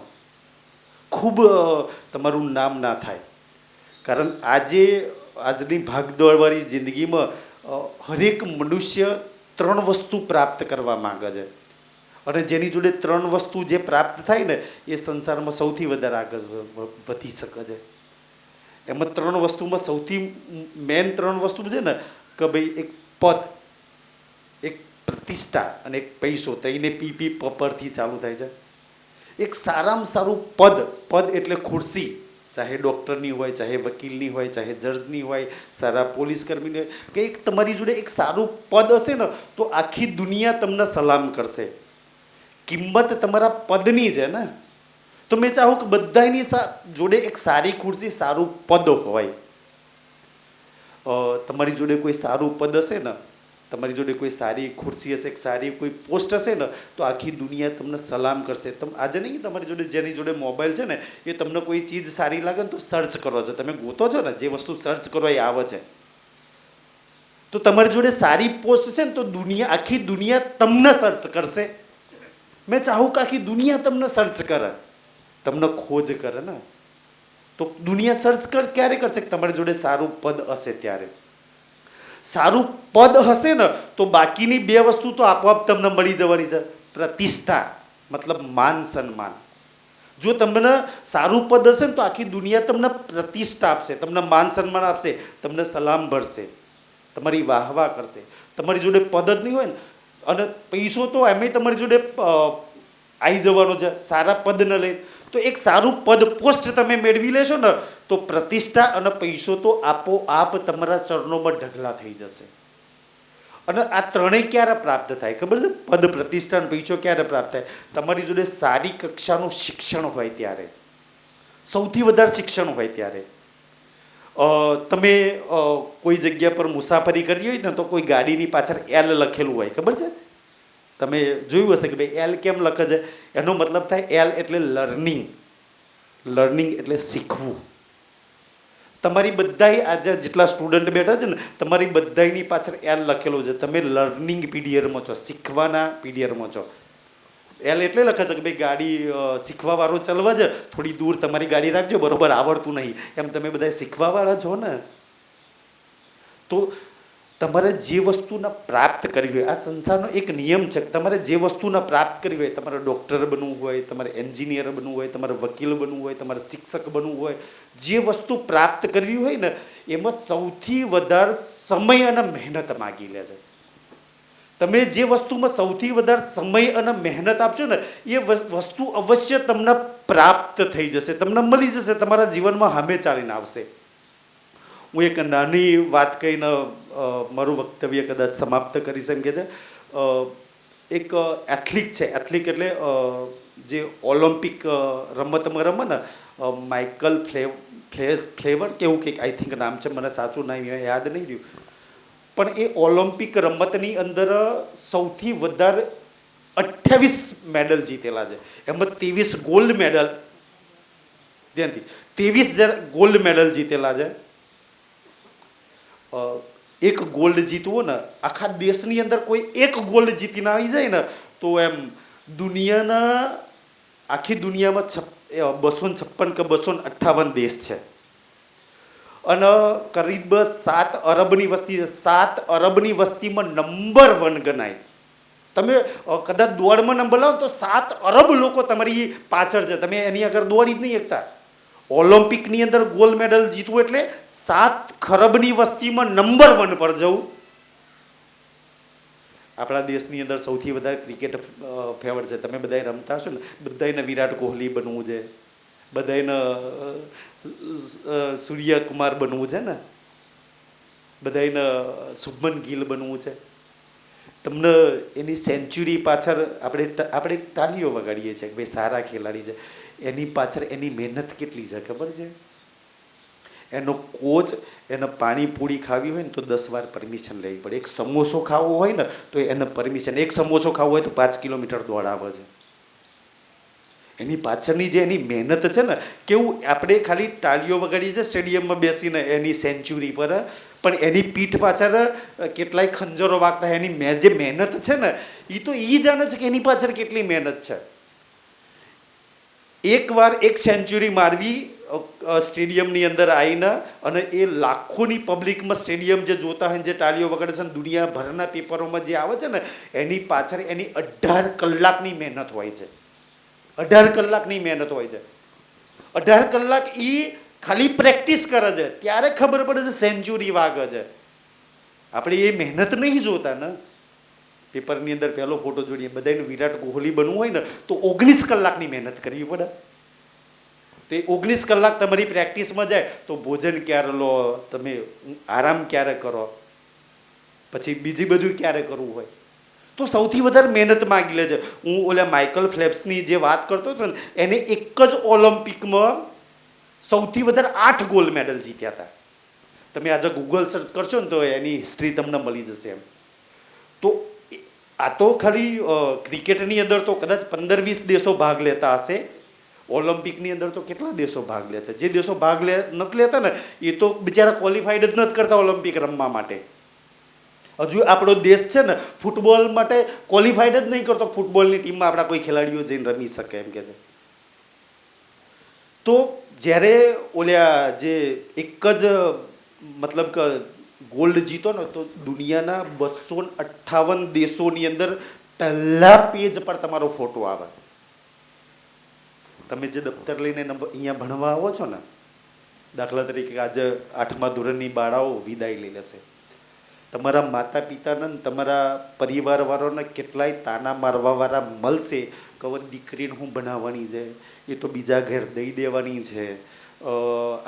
ખૂબ તમારું નામ ના થાય. કારણ આજની ભાગદોડવાળી જિંદગીમાં હરેક મનુષ્ય 3 વસ્તુ પ્રાપ્ત કરવા માગે છે, અને જેની જોડે 3 વસ્તુ જે પ્રાપ્ત થાય ને, એ સંસારમાં સૌથી વધારે આગળ વધી શકે છે. એમાં 3 વસ્તુમાં સૌથી મેન 3 વસ્તુ છે ને, કે ભાઈ એક પદ, એક પ્રતિષ્ઠા અને એક પૈસો ત્રણે પીપી પરથી ચાલુ થાય છે. એક સારામાં સારું પદ એટલે ખુરશી, ચાહે ડૉક્ટરની હોય, ચાહે વકીલની હોય, ચાહે જજની હોય, સારા પોલીસ કર્મીની હોય, કે એક તમારી જોડે એક સારું પદ હશે ને તો આખી દુનિયા તમને સલામ કરશે. કિંમત તમારા પદની છે ને. તો મેં ચાહું કે બધાની જોડે એક સારી ખુરશી, સારું પદ હોય. તમારી જોડે કોઈ સારું પદ હશે ને, તમારી જોડે કોઈ સારી ખુરશી હશે, સારી કોઈ પોસ્ટ હશે ને તો આખી દુનિયા તમને સલામ કરશે. આજે નહીં, તમારી જોડે જેની જોડે મોબાઈલ છે ને એ તમને કોઈ ચીજ સારી લાગે ને તો સર્ચ કરો છો, તમે ગોતો છો ને, જે વસ્તુ સર્ચ કરો એ આવે છે. તો તમારી જોડે સારી પોસ્ટ છે ને તો આખી દુનિયા તમને સર્ચ કરશે. મેં ચાહું કે આખી દુનિયા તમને સર્ચ કરે, તમને ખોજ કરે ને. તો દુનિયા સર્ચ ક્યારે કરશે? તમારી જોડે સારું પદ હશે ત્યારે. સારું પદ હશે ને તો બાકીની બે વસ્તુ તો આપોઆપ તમને મળી જવાની છે. પ્રતિષ્ઠા મતલબ માન સન્માન. જો તમને સારું પદ હશે ને તો આખી દુનિયા તમને પ્રતિષ્ઠા આપશે, તમને માન સન્માન આપશે, તમને સલામ ભરશે, તમારી વાહવા કરશે. તમારી જોડે પદ જ નહીં હોય ને, અને પૈસો તો એમ તમારી જોડે આવી જવાનો છે સારા પદ ન લઈને. તો એક સારું પદ પોસ્ટ તમે મેળવી લેશો ને તો પ્રતિષ્ઠા અને પૈસો તો આપોઆપ તમારા ચરણોમાં ઢગલા થઈ જશે. અને આ ત્રણેય ક્યારે પ્રાપ્ત થાય ખબર છે? પદ, પ્રતિષ્ઠા અને પૈસો ક્યારે પ્રાપ્ત થાય? તમારી જોડે સારી કક્ષાનું શિક્ષણ હોય ત્યારે, સૌથી વધારે શિક્ષણ હોય ત્યારે. તમે કોઈ જગ્યા પર મુસાફરી કરી હોય ને તો કોઈ ગાડીની પાછળ એલ લખેલું હોય, ખબર છે? તમે જોયું હશે કે ભાઈ એલ કેમ લખે છે? એનો મતલબ થાય એલ એટલે લર્નિંગ, લર્નિંગ એટલે શીખવું. તમારી બધાય આજે જેટલા સ્ટુડન્ટ બેઠા છે ને તમારી બધાની પાછળ એલ લખેલું છે. તમે લર્નિંગ પીરિયડમાં છો, શીખવાના પીરિયડમાં છો. એલ એટલે લખે છે કે ભાઈ ગાડી શીખવાવાળો ચલવા છે, થોડી દૂર તમારી ગાડી રાખજો, બરોબર આવડતું નહીં એમ તમે બધા શીખવાવાળા છો ને. તો તમારે જે વસ્તુના પ્રાપ્ત કરવી હોય, આ સંસારનો એક નિયમ છે કે તમારે જે વસ્તુના પ્રાપ્ત કરવી હોય, તમારે ડૉક્ટર બનવું હોય, તમારે એન્જિનિયર બનવું હોય, તમારે વકીલ બનવું હોય, તમારે શિક્ષક બનવું હોય, જે વસ્તુ પ્રાપ્ત કરવી હોય ને એમાં સૌથી વધારે સમય અને મહેનત માગી લે છે. તમે જે વસ્તુમાં સૌથી વધારે સમય અને મહેનત આપશો ને એ વસ્તુ અવશ્ય તમને પ્રાપ્ત થઈ જશે, તમને મળી જશે, તમારા જીવનમાં સામે ચાલીને આવશે. હું એક નાની વાત કહીને મારું વક્તવ્ય કદાચ સમાપ્ત કરીશ. એમ કે છે એક એથ્લીટ છે, એથ્લીટ એટલે જે ઓલિમ્પિક રમતમાં રમે ને, માઇકલ ફ્લેવર કેવું કંઈક આઈ થિંક નામ છે, મને સાચું નામ યાદ નહીં રહ્યું. પણ એ ઓલિમ્પિક રમતની અંદર સૌથી વધારે 28 મેડલ જીતેલા છે. એમાં 23 ગોલ્ડ મેડલ, ત્યાંથી 23 ગોલ્ડ મેડલ જીતેલા છે. એક ગોલ્ડ જીતવો ને, આખા દેશની અંદર કોઈ એક ગોલ્ડ જીતીને આવી જાય ને તો એમ દુનિયાના, આખી દુનિયામાં 256 કે 258 દેશ છે અને કરીબ 7 અરબની વસ્તી છે. 7 અરબની વસ્તીમાં નંબર 1 ગણાય. તમે કદાચ દોડમાં નંબર લાવો તો 7 અરબ લોકો તમારી પાછળ છે, તમે એની આગળ દોડી જ નહીં શકતા. ઓલિમ્પિકની અંદર ગોલ્ડ મેડલ જીતવું એટલે 7 ખરબની વસ્તીમાં નંબર 1 પર જવું. આપણા દેશની અંદર સૌથી વધારે ક્રિકેટ ફેવર છે. તમે બધાએ રમતા હશો ને, બધાને વિરાટ કોહલી બનવું છે, બધાને સૂર્યકુમાર બનવું છે ને, બધાને શુભમન ગિલ બનવું છે. તમને એની સેન્ચુરી પાછળ આપણે તાલીઓ વગાડીએ છીએ કે ભાઈ સારા ખેલાડી છે. એની પાછળ એની મહેનત કેટલી છે ખબર છે? એનો કોચ એને પાણીપુરી ખાવી હોય ને તો 10 વાર પરમિશન લેવી પડે. એક સમોસો ખાવો હોય ને તો એને પરમિશન, એક સમોસો ખાવો હોય તો 5 કિલોમીટર દોડાવે છે. એની પાછળની જે એની મહેનત છે ને, કેવું આપણે ખાલી તાળીઓ વગાડીએ છીએ સ્ટેડિયમમાં બેસીને એની સેન્ચુરી પર, પણ એની પીઠ પાછળ કેટલાય ખંજરો વાગતા. એની જે મહેનત છે ને એ તો એ જાણે છે કે એની પાછળ કેટલી મહેનત છે. એકવાર એક સેન્ચુરી મારવી સ્ટેડિયમની અંદર આવીને, અને એ લાખોની પબ્લિકમાં સ્ટેડિયમ જે જોતા હોય, જે તાળીઓ વગાડે છે, દુનિયાભરના પેપરોમાં જે આવે છે ને, એની પાછળ એની 18 કલાકની મહેનત હોય છે. 18 કલાકની મહેનત હોય છે. 18 કલાક એ ખાલી પ્રેક્ટિસ કરે છે, ત્યારે ખબર પડે છે સેન્ચુરી વાગે છે. આપણે એ મહેનત નહીં જોતા ને. પેપરની અંદર પહેલો ફોટો જોઈએ, બધાને વિરાટ કોહલી બનવું હોય ને તો 19 કલાકની મહેનત કરવી પડે. તો એ 19 કલાક તમારી પ્રેક્ટિસમાં જાય તો ભોજન ક્યારે લો, તમે આરામ ક્યારે કરો, પછી બીજી બધું ક્યારે કરવું હોય, તો સૌથી વધારે મહેનત માગી લે છે. હું ઓલા માઇકલ ફેલ્પ્સની જે વાત કરતો હતો ને, એને એક જ ઓલિમ્પિકમાં સૌથી વધારે 8 ગોલ્ડ મેડલ જીત્યા હતા. તમે આજે ગૂગલ સર્ચ કરશો ને તો એની હિસ્ટ્રી તમને મળી જશે એમ. તો આ તો ખાલી ક્રિકેટની અંદર તો કદાચ 15-20 દેશો ભાગ લેતા હશે. ઓલિમ્પિકની અંદર તો કેટલા દેશો ભાગ લે છે. જે દેશો ભાગ નથી લેતા ને એ તો બિચારા ક્વોલિફાઈડ જ નથી કરતા ઓલિમ્પિક રમવા માટે. હજુ આપણો દેશ છે ને ફૂટબોલ માટે ક્વોલિફાઈડ જ નહીં કરતો. ફૂટબોલની ટીમમાં આપણા કોઈ ખેલાડીઓ જઈને રમી શકે એમ કે છે. તો જ્યારે ઓલ્યા જે એક જ મતલબ કે ગોલ્ડ જીતો ને તો દુનિયાના 258 દેશોની અંદર પહેલા પેજ પર તમારો ફોટો આવે. તમે જે દફતર લઈને અહીંયા ભણવા આવો છો ને, દાખલા તરીકે આજે 8મા ધોરણની બાળાઓ વિદાય લઈ લેશે, તમારા માતા પિતાને તમારા પરિવારવાળાને કેટલાય તાના મારવાવાળા મળશે કે હવે દીકરીને હું બનાવવાની છે, એ તો બીજા ઘેર દઈ દેવાની છે,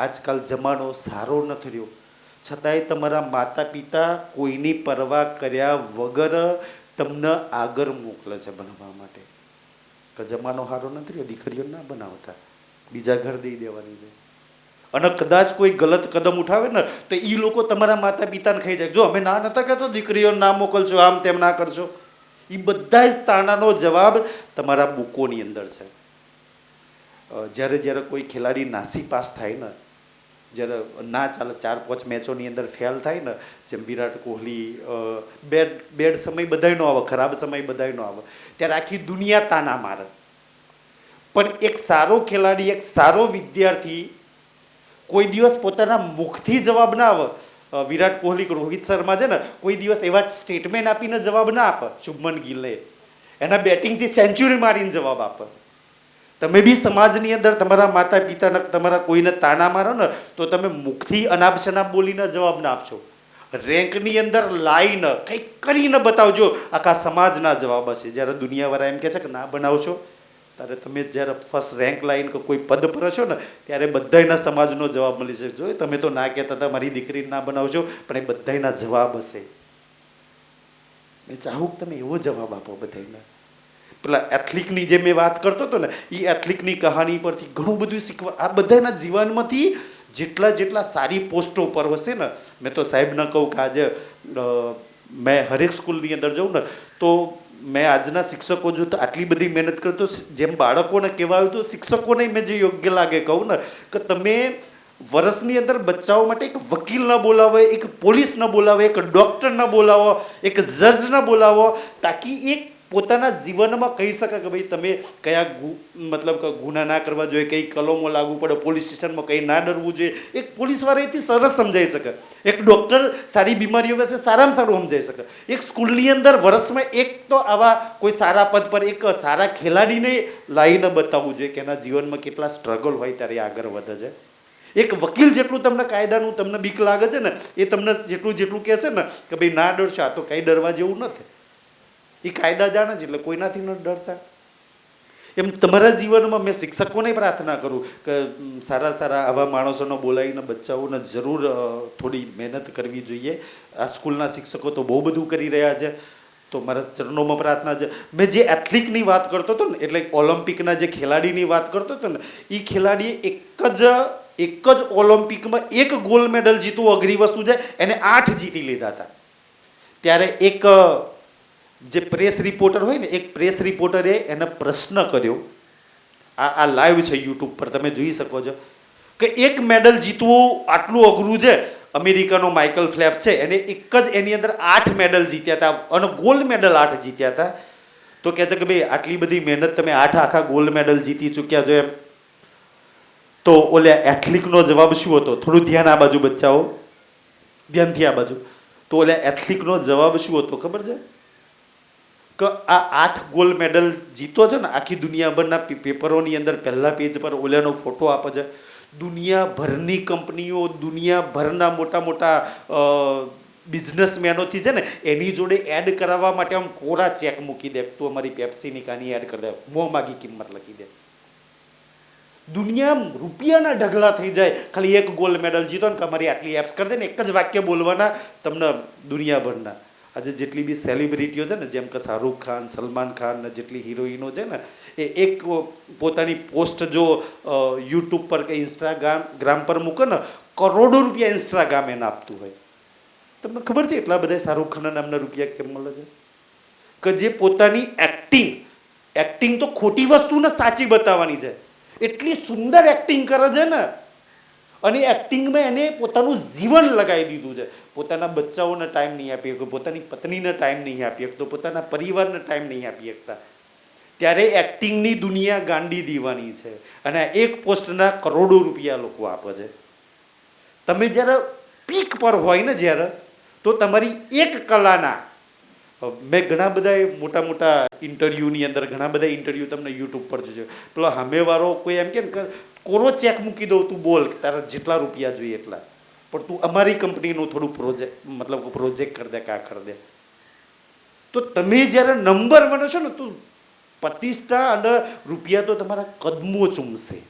આજકાલ જમાનો સારો નથી રહ્યો, છતાંય તમારા માતા પિતા કોઈની પરવા કર્યા વગર તમને આગળ મોકલે છે ભણવા માટે કે જમાનો સારો નથી રહ્યો, દીકરીઓ ના બનાવતા, બીજા ઘર દઈ દેવાની છે. અને કદાચ કોઈ ગલત કદમ ઉઠાવે ને તો એ લોકો તમારા માતા પિતાને ખાઈ જાય. જો અમે ના નતા કહેતો દીકરીઓ ના મોકલશો, આમ તેમ ના કરશો. એ બધા જ તાણાનો જવાબ તમારા બુકોની અંદર છે. જ્યારે જ્યારે કોઈ ખેલાડી નાસી પાસ થાય ને, જ્યારે ના ચાલે 4-5 મેચોની અંદર ફેલ થાય ને, જેમ વિરાટ કોહલી, બેડ સમય બધાયનો આવે, ખરાબ સમય બધાયનો આવે, ત્યારે આખી દુનિયા તાના મારે. પણ એક સારો ખેલાડી, એક સારો વિદ્યાર્થી કોઈ દિવસ પોતાના મુખથી જવાબ ના આવે. વિરાટ કોહલી, રોહિત શર્મા છે ને, કોઈ દિવસ એવા સ્ટેટમેન્ટ આપીને જવાબ ના આપે. શુભમન ગિલે એના બેટિંગથી સેન્ચુરી મારીને જવાબ આપે. તમે બી સમાજની અંદર તમારા માતા પિતાને, તમારા કોઈને તાના મારો ને તો તમે મુખથી અનાપ શનાપ બોલીને જવાબ ના આપશો. રેન્કની અંદર લાઈને કંઈક કરીને બતાવજો, આખા સમાજના જવાબ હશે. જ્યારે દુનિયાવાળા એમ કહે છે કે ના બનાવશો, ત્યારે તમે જ્યારે ફર્સ્ટ રેન્ક લાઈન કે કોઈ પદ પર હશો ને ત્યારે બધાયના સમાજનો જવાબ મળી શકે. જો તમે તો ના કહેતા હતા મારી દીકરી ના બનાવજો, પણ એ બધાયના જવાબ હશે. મેં ચાહું કે તમે એવો જવાબ આપો બધાયના. પેલા એથ્લિકની જે મેં વાત કરતો હતો ને, એ એથ્લિકની કહાની પરથી ઘણું બધું શીખવા. આ બધાના જીવનમાંથી જેટલા સારી પોસ્ટો પર હશે ને, મેં તો સાહેબને કહું કે આજે મેં હરેક સ્કૂલની અંદર જાઉં ને તો મેં આજના શિક્ષકો જો તો આટલી બધી મહેનત કરતો, જેમ બાળકોને કહેવાયું તો શિક્ષકોને મેં જે યોગ્ય લાગે કહું ને કે તમે વર્ષની અંદર બચ્ચાઓ માટે એક વકીલ ન બોલાવો, એક પોલીસ ન બોલાવો, એક ડૉક્ટર ન બોલાવો, એક જજ ન બોલાવો, તાકી એક પોતાના જીવનમાં કહી શકે કે ભાઈ તમે કયા મતલબ કે ગુના ના કરવા જોઈએ, કઈ કલમો લાગુ પડે, પોલીસ સ્ટેશનમાં કંઈ ના ડરવું જોઈએ. એક પોલીસવાળા એથી સરસ સમજાઈ શકે, એક ડૉક્ટર સારી બીમારીઓ વિશે સારામાં સારું સમજાઈ શકે. એક સ્કૂલની અંદર વર્ષમાં એક તો આવા કોઈ સારા પદ પર એક સારા ખેલાડીને લાવીને બતાવવું જોઈએ કે એના જીવનમાં કેટલા સ્ટ્રગલ હોય ત્યારે આગળ વધે છે. એક વકીલ જેટલું તમને કાયદાનું તમને બીક લાગે છે ને, એ તમને જેટલું કહેશે ને કે ભાઈ ના ડરશો, આ તો કંઈ ડરવા જેવું નથી, એ કાયદા જાણે છે એટલે કોઈનાથી ન ડરતા. એમ તમારા જીવનમાં મેં શિક્ષકોને પ્રાર્થના કરું કે સારા આવા માણસોને બોલાવીને બચ્ચાઓને જરૂર થોડી મહેનત કરવી જોઈએ. આ સ્કૂલના શિક્ષકો તો બહુ બધું કરી રહ્યા છે, તો મારા ચરણોમાં પ્રાર્થના છે. મેં જે એથ્લિકની વાત કરતો હતો ને, એટલે ઓલિમ્પિકના જે ખેલાડીની વાત કરતો હતો ને, એ ખેલાડીએ એક જ ઓલિમ્પિકમાં 1 ગોલ્ડ મેડલ જીતવું અઘરી વસ્તુ છે, એને 8 જીતી લીધા હતા. ત્યારે એક જે પ્રેસ રિપોર્ટર હોય ને, એક પ્રેસ રિપોર્ટરે એને પ્રશ્ન કર્યો, આ લાઈવ છે યુટ્યુબ પર તમે જોઈ શકો છો, કે 1 મેડલ જીતવું આટલું અઘરું છે. અમેરિકાનો માઇકલ ફેલ્પ્સ છે, એને એક જ એની અંદર 8 મેડલ જીત્યા હતા અને ગોલ્ડ મેડલ 8 જીત્યા હતા. તો કહે છે કે ભાઈ આટલી બધી મહેનત તમે 8 આખા ગોલ્ડ મેડલ જીતી ચૂક્યા છો એમ. તો ઓલે એથ્લિકનો જવાબ શું હતો? થોડું ધ્યાન આ બાજુ બચ્ચાઓ, ધ્યાનથી આ બાજુ. તો ઓલે એથ્લિકનો જવાબ શું હતો ખબર છે? કે આ 8 ગોલ્ડ મેડલ જીતો છે ને, આખી દુનિયાભરના પેપરોની અંદર પહેલા પેજ પર ઓલાનો ફોટો આપે છે. દુનિયાભરની કંપનીઓ, દુનિયાભરના મોટા મોટા બિઝનેસમેનોથી છે ને એની જોડે એડ કરાવવા માટે આમ કોરા ચેક મૂકી દે, તું અમારી પેપ્સીની કાની એડ કરી દે, મોં માગી કિંમત લખી દે. દુનિયા રૂપિયાના ઢગલા થઈ જાય, ખાલી એક ગોલ્ડ મેડલ જીતો ને કે અમારી આટલી એપ્સ કરી દે ને, એક જ વાક્ય બોલવાના તમને દુનિયાભરના. આજે જેટલી બી સેલિબ્રિટીઓ છે ને, જેમ કે શાહરૂખ ખાન, સલમાન ખાન ને જેટલી હિરોઈનો છે ને, એ એક પોતાની પોસ્ટ જો યુટ્યુબ પર કે ઇન્સ્ટાગ્રામ પર મૂકે ને, કરોડો રૂપિયા ઇન્સ્ટાગ્રામ એને આપતું હોય. તમને ખબર છે એટલા બધા શાહરૂખ ખાનના નામના રૂપિયા કેમ મળે છે? કે જે પોતાની એક્ટિંગ તો ખોટી વસ્તુને સાચી બતાવવાની છે, એટલી સુંદર એક્ટિંગ કરે છે ને, અને એક્ટિંગમાં એને પોતાનું જીવન લગાવી દીધું છે. પોતાના બચ્ચાઓને ટાઈમ નહીં આપી શકતો, પોતાની પત્નીને ટાઈમ નહીં આપી શકતો, પોતાના પરિવારને ટાઈમ નહીં આપી શકતા. ત્યારે એક્ટિંગની દુનિયા ગાંડી દીવાની છે, અને એક પોસ્ટના કરોડો રૂપિયા લોકો આપે છે. તમે જ્યારે પીક પર હોય ને જ્યારે, તો તમારી એક કલાના, મેં ઘણા બધા મોટા મોટા ઇન્ટરવ્યૂની અંદર ઘણા બધા ઇન્ટરવ્યૂ તમને યુટ્યુબ પર જોજો. પેલો સામેવાળો કોઈ એમ કે કોરો ચેક મૂકી દઉં, તું બોલ તારા જેટલા રૂપિયા જોઈએ એટલા, પણ તું અમારી કંપનીનું થોડું પ્રોજેક્ટ કરી દે, કા કરી દે. તો તમે જ્યારે નંબર 1 છો ને, તો પ્રતિષ્ઠા અને રૂપિયા તો તમારા કદમો ચૂમશે.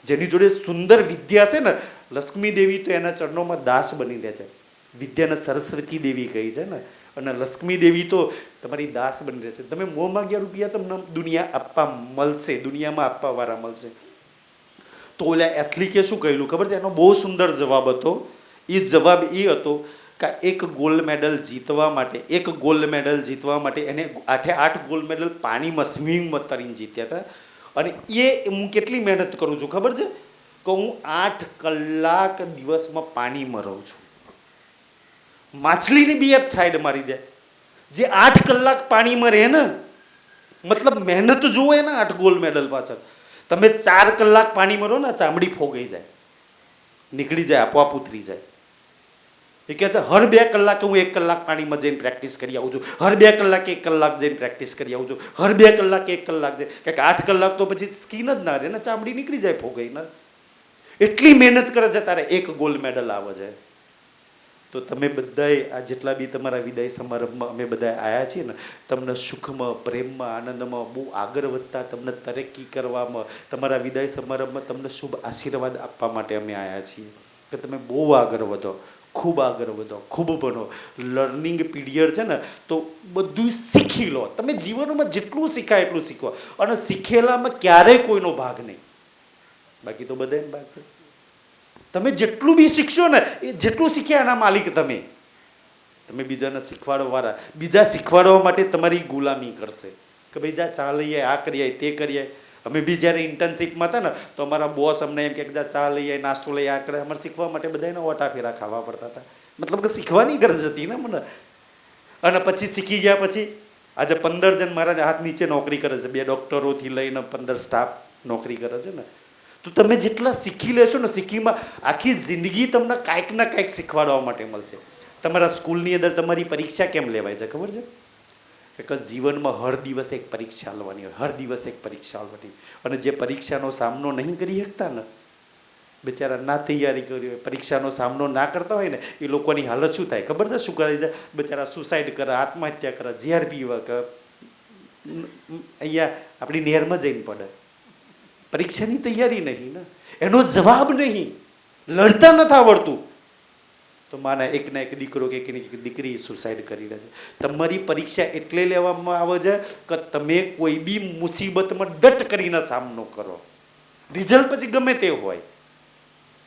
જેની જોડે સુંદર વિદ્યા છે ને, લક્ષ્મી દેવી તો એના ચરણોમાં દાસ બની રહે છે. વિદ્યાને સરસ્વતી દેવી કહી છે ને, અને લક્ષ્મી દેવી તો તમારી દાસ બની રહેશે. તમે મોં માગ્યા રૂપિયા તમને દુનિયા આપવા મળશે, દુનિયામાં આપવા વાળા મળશે. તો ઓલા એથ્લીકે શું કહેલું ખબર છે? એનો બહુ સુંદર જવાબ હતો. એ જવાબ એ હતો કે એક ગોલ્ડ મેડલ જીતવા માટે એને 8 ગોલ્ડ મેડલ પાણીમાં સ્વિમિંગમાં તરીને જીત્યા હતા. અને એ હું કેટલી મહેનત કરું છું ખબર છે? કે હું 8 કલાક દિવસમાં પાણીમાં રહું છું. માછલીની બી એક સાઈડ મારી દે, જે 8 કલાક પાણીમાં રહે ને, મતલબ મહેનત જુઓ ને 8 ગોલ્ડ મેડલ પાછળ. તમે 4 કલાક પાણીમાં રહો ને, ચામડી ફોગાઈ જાય, નીકળી જાય, આપોઆપ ઉતરી જાય. એ કહે છે હર 2 કલાકે હું 1 કલાક પાણીમાં જઈને પ્રેક્ટિસ કરી આવું છું, હર 2 કલાકે 1 કલાક જઈને પ્રેક્ટિસ કરી આવું છું, હર 2 કલાકે 1 કલાક જઈને. કે 8 કલાક તો પછી સ્કીન જ ના રહે ને, ચામડી નીકળી જાય ફોગાઈ ને. એટલી મહેનત કરે છે, તારે 1 ગોલ્ડ મેડલ આવે છે. તો તમે બધાએ આ જેટલા બી તમારા વિદાય સમારંભમાં અમે બધા આવ્યા છીએ ને, તમને સુખમાં, પ્રેમમાં, આનંદમાં બહુ આગળ વધતા, તમને તરક્કી કરવામાં, તમારા વિદાય સમારંભમાં તમને શુભ આશીર્વાદ આપવા માટે અમે આવ્યા છીએ. કે તમે બહુ આગળ વધો, ખૂબ આગળ વધો, ખૂબ ભણો. લર્નિંગ પીરિયડ છે ને, તો બધું શીખી લો. તમે જીવનમાં જેટલું શીખાય એટલું શીખો, અને શીખેલામાં ક્યારેય કોઈનો ભાગ નહીં, બાકી તો બધાને ભાગ છે. તમે જેટલું બી શીખશો ને, એ જેટલું શીખ્યા એના માલિક તમે. તમે બીજાને શીખવાડવાવાળા, બીજા શીખવાડવા માટે તમારી ગુલામી કરશે કે ભાઈ જા ચા લઈએ, આ કરીએ, તે કરીએ. અમે બી જ્યારે ઇન્ટર્નશીપમાં હતા ને, તો અમારા બોસ અમને એમ કે જા ચા લઈએ, નાસ્તો લઈએ, આ કરે. અમારે શીખવા માટે બધાને ઓટા ફેરા ખાવા પડતા હતા. મતલબ કે શીખવાની ગરજ હતી ને મને. અને પછી શીખી ગયા પછી આજે 15 જણ મારા હાથ નીચે નોકરી કરે છે. 2 ડૉક્ટરોથી લઈને 15 સ્ટાફ નોકરી કરે છે ને. તો તમે જેટલા શીખી લેશો ને, શીખીમાં આખી જિંદગી તમને કાંઈક ના કાંઈક શીખવાડવા માટે મળશે. તમારા સ્કૂલની અંદર તમારી પરીક્ષા કેમ લેવાય છે ખબર છે? કે જીવનમાં હર દિવસ એક પરીક્ષા આલવાની હોય, હર દિવસ એક પરીક્ષા આલવાની. અને જે પરીક્ષાનો સામનો નહીં કરી શકતા ને, બિચારા ના તૈયારી કરી હોય, પરીક્ષાનો સામનો ના કરતા હોય ને, એ લોકોની હાલત શું થાય ખબર છે? શું કરે છે? બિચારા સુસાઇડ કરે, આત્મહત્યા કરે, ઝેર પીવે, કે અહીંયા આપણી નહેરમાં જઈને પડે. પરીક્ષાની તૈયારી નહીં ને, એનો જવાબ નહીં, લડતા નથી આવડતું, તો માના એકના એક દીકરો કે એક દીકરી સુસાઇડ કરી રહે છે. તમારી પરીક્ષા એટલે લેવામાં આવે છે કે તમે કોઈ બી મુસીબતમાં ડટ કરીને સામનો કરો. રિઝલ્ટ પછી ગમે તે હોય,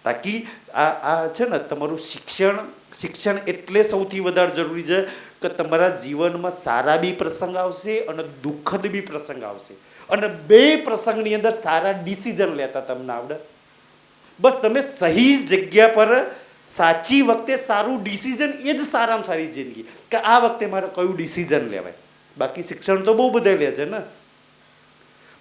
તાકી આ છે ને તમારું શિક્ષણ એટલે સૌથી વધારે જરૂરી છે કે તમારા જીવનમાં સારા બી પ્રસંગ આવશે અને દુઃખદ બી પ્રસંગ આવશે. અને 2 પ્રસંગની અંદર સારા ડિસિઝન લેતા તમને આવડે. બસ તમે સહી જગ્યા પર સાચી વખતે સારું ડિસિઝન, એ જ સારામાં સારી જિંદગી. કે આ વખતે મારે કયું ડિસિઝન લેવાય. બાકી શિક્ષણ તો બહુ બધા લે છે ને,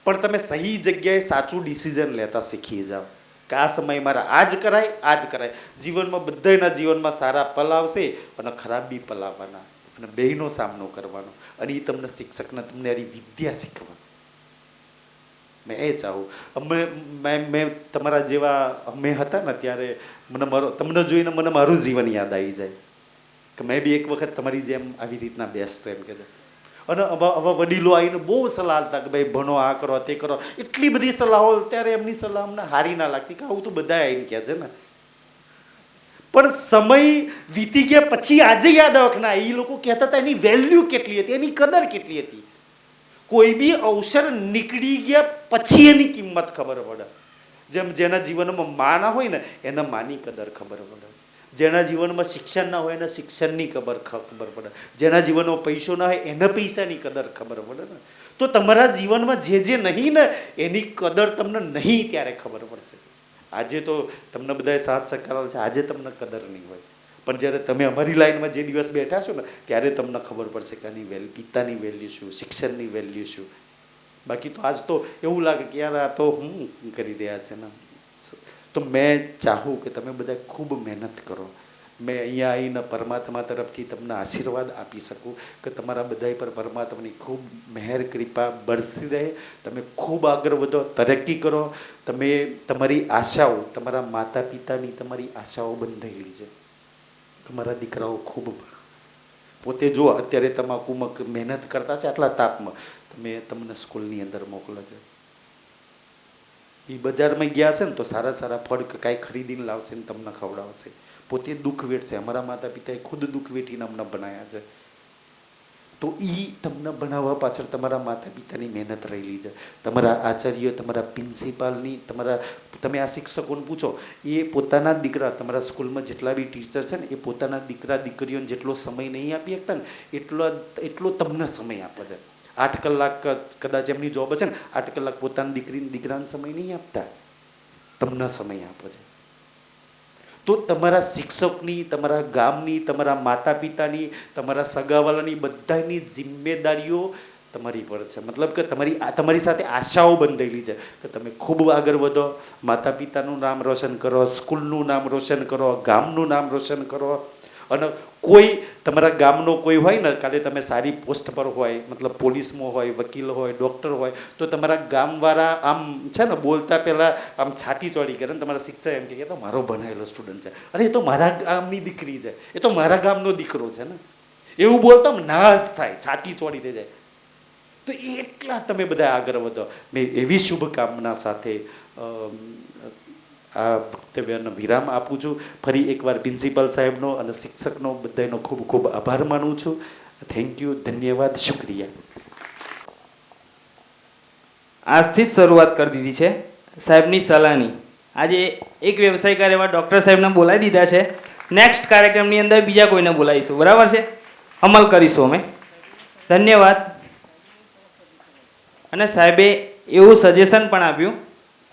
પણ તમે સહી જગ્યાએ સાચું ડિસિઝન લેતા શીખી જાઓ કે આ સમય મારે આ જ કરાય. જીવનમાં બધાના જીવનમાં સારા પલ આવશે અને ખરાબ બી પલ આવવાના, અને બેયનો સામનો કરવાનો. અને એ તમને શિક્ષકને તમને એની વિદ્યા શીખવા. મેં એ ચાહું. મેં તમારા જેવા અમે હતા ને ત્યારે તમને જોઈને મને મારું જીવન યાદ આવી જાય. કે મેં બી એક વખત તમારી જેમ આવી રીતના બેસતો એમ કે છે. અને હવે વડીલો આવીને બહુ સલાહ આપતા કે ભાઈ ભણો, આ કરો, તે કરો. એટલી બધી સલાહો, ત્યારે એમની સલાહ અમને હારી ના લાગતી કે આવું તો બધા આવીને કહે છે ને. પણ સમય વીતી ગયા પછી આજે યાદ આવે કે ના, એ લોકો કહેતા હતા એની વેલ્યુ કેટલી હતી, એની કદર કેટલી હતી. કોઈ બી અવસર નીકળી ગયા પછી એની કિંમત ખબર પડે. જેમ જેના જીવનમાં માં ના હોય ને એના માની કદર ખબર પડે. જેના જીવનમાં શિક્ષણ ના હોય એના શિક્ષણની ખબર પડે. જેના જીવનમાં પૈસો ના હોય એના પૈસાની કદર ખબર પડે ને. તો તમારા જીવનમાં જે નહીં ને એની કદર તમને નહીં ત્યારે ખબર પડશે. આજે તો તમને બધાએ સાથ સહકાર છે, આજે તમને કદર નહીં હોય, પણ જ્યારે તમે અમારી લાઈનમાં જે દિવસ બેઠા છો ને ત્યારે તમને ખબર પડશે કે આની પિતાની વેલ્યુ શું, શિક્ષણની વેલ્યુ શું. બાકી તો આજ તો એવું લાગે કે યાર આ તો હું કરી રહ્યા છે ને. તો મેં ચાહું કે તમે બધા ખૂબ મહેનત કરો. મેં અહીંયા આવીને પરમાત્મા તરફથી તમને આશીર્વાદ આપી શકું કે તમારા બધા પર પરમાત્માની ખૂબ મહેર કૃપા બરસી રહે. તમે ખૂબ આગળ વધો, તરક્કી કરો. તમે તમારી આશાઓ, તમારા માતા પિતાની તમારી આશાઓ બંધાયેલી છે. તમારા દીકરાઓ ખૂબ પોતે જો અત્યારે તમાકુમાં મહેનત કરતા છે આટલા તાપમાં, તમને સ્કૂલની અંદર મોકલે છે. એ બજારમાં ગયા છે ને તો સારા સારા ફળ કાંઈ ખરીદીને લાવશે ને તમને ખવડાવશે. પોતે દુઃખ વેઠશે. અમારા માતા પિતાએ ખુદ દુઃખ વેઠીને અમને બનાવ્યા છે. તો એ તમને બનાવવા પાછળ તમારા માતા પિતાની મહેનત રહેલી છે. તમારા આચાર્ય, તમારા પ્રિન્સિપાલની, તમે આ શિક્ષકોને પૂછો, એ પોતાના દીકરા, તમારા સ્કૂલમાં જેટલા બી ટીચર છે ને એ પોતાના દીકરા દીકરીઓને જેટલો સમય નહીં આપી શકતા ને એટલો તમને સમય આપે છે. 8 કલાક કદાચ એમની જોબ હશે ને, 8 કલાક પોતાની દીકરાને સમય નહીં આપતા, તમને સમય આપે છે. તો તમારા શિક્ષકની, તમારા ગામની, તમારા માતા પિતાની, તમારા સગાવાલાની બધાની જિમ્મેદારીઓ તમારી પર છે. મતલબ કે તમારી સાથે આશાઓ બંધાયેલી છે કે તમે ખૂબ આગળ વધો, માતા પિતાનું નામ રોશન કરો, સ્કૂલનું નામ રોશન કરો, ગામનું નામ રોશન કરો. અને કોઈ તમારા ગામનો કોઈ હોય ને, કાલે તમે સારી પોસ્ટ પર હોય, મતલબ પોલીસમાં હોય, વકીલ હોય, ડૉક્ટર હોય, તો તમારા ગામવાળા આમ છે ને બોલતા પહેલાં આમ છાતી ચોડી કરે ને તમારા શિક્ષક એમ કે તો મારો ભણાયેલો સ્ટુડન્ટ છે, અરે એ તો મારા ગામની દીકરી છે, એ તો મારા ગામનો દીકરો છે ને, એવું બોલતા નાશ થાય, છાતી ચોડી થઈ જાય. તો એટલા તમે બધા આગળ વધો. મેં એવી શુભકામના સાથે આ વક્તવ્યનો વિરામ આપું છું. ફરી એકવાર પ્રિન્સિપાલ સાહેબનો અને શિક્ષકનો બધાનો ખૂબ ખૂબ આભાર માનું છું. થેન્ક યુ, ધન્યવાદ, શુક્રિયા. આજથી જ શરૂઆત કરી દીધી છે સાહેબની સલાહની. આજે એક વ્યવસાયકાર એવા ડૉક્ટર સાહેબને બોલાવી દીધા છે. નેક્સ્ટ કાર્યક્રમની અંદર બીજા કોઈને બોલાવીશું, બરાબર છે? અમલ કરીશું અમે. ધન્યવાદ. અને સાહેબે એવું સજેશન પણ આપ્યું,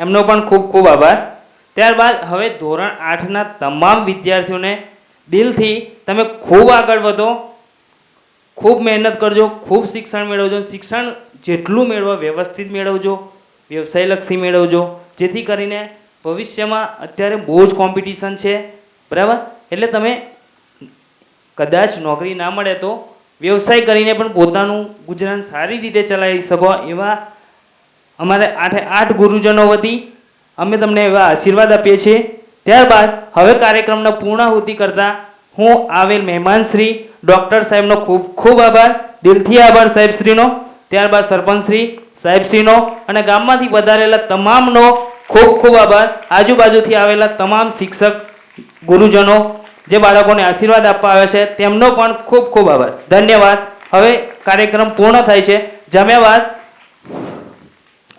એમનો પણ ખૂબ ખૂબ આભાર. ત્યારબાદ હવે ધોરણ 8ના તમામ વિદ્યાર્થીઓને દિલથી તમે ખૂબ આગળ વધો, ખૂબ મહેનત કરજો, ખૂબ શિક્ષણ મેળવજો. શિક્ષણ જેટલું મેળવો વ્યવસ્થિત મેળવજો, વ્યવસાયલક્ષી મેળવજો, જેથી કરીને ભવિષ્યમાં અત્યારે બહુ જ કોમ્પિટિશન છે, બરાબર? એટલે તમે કદાચ નોકરી ના મળે તો વ્યવસાય કરીને પણ પોતાનું ગુજરાન સારી રીતે ચલાવી શકો, એવા અમારે 8 ગુરુજનો વતી અમે તમને એવા આશીર્વાદ આપીએ છીએ. ત્યારબાદ હવે કાર્યક્રમનો પૂર્ણાહુતિ કરતા હું આવેલ મહેમાન શ્રી ડૉક્ટર સાહેબનો ખૂબ ખૂબ આભાર, દિલથી આભાર સાહેબશ્રીનો. ત્યારબાદ સરપંચશ્રી સાહેબશ્રીનો અને ગામમાંથી વધારેલા તમામનો ખૂબ ખૂબ આભાર. આજુબાજુથી આવેલા તમામ શિક્ષક ગુરુજનો જે બાળકોને આશીર્વાદ આપવા આવ્યા છે તેમનો પણ ખૂબ ખૂબ આભાર. ધન્યવાદ. હવે કાર્યક્રમ પૂર્ણ થાય છે. જમ્યા બાદ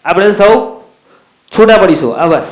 આપણે સૌ છૂટા પડીશું. આભાર.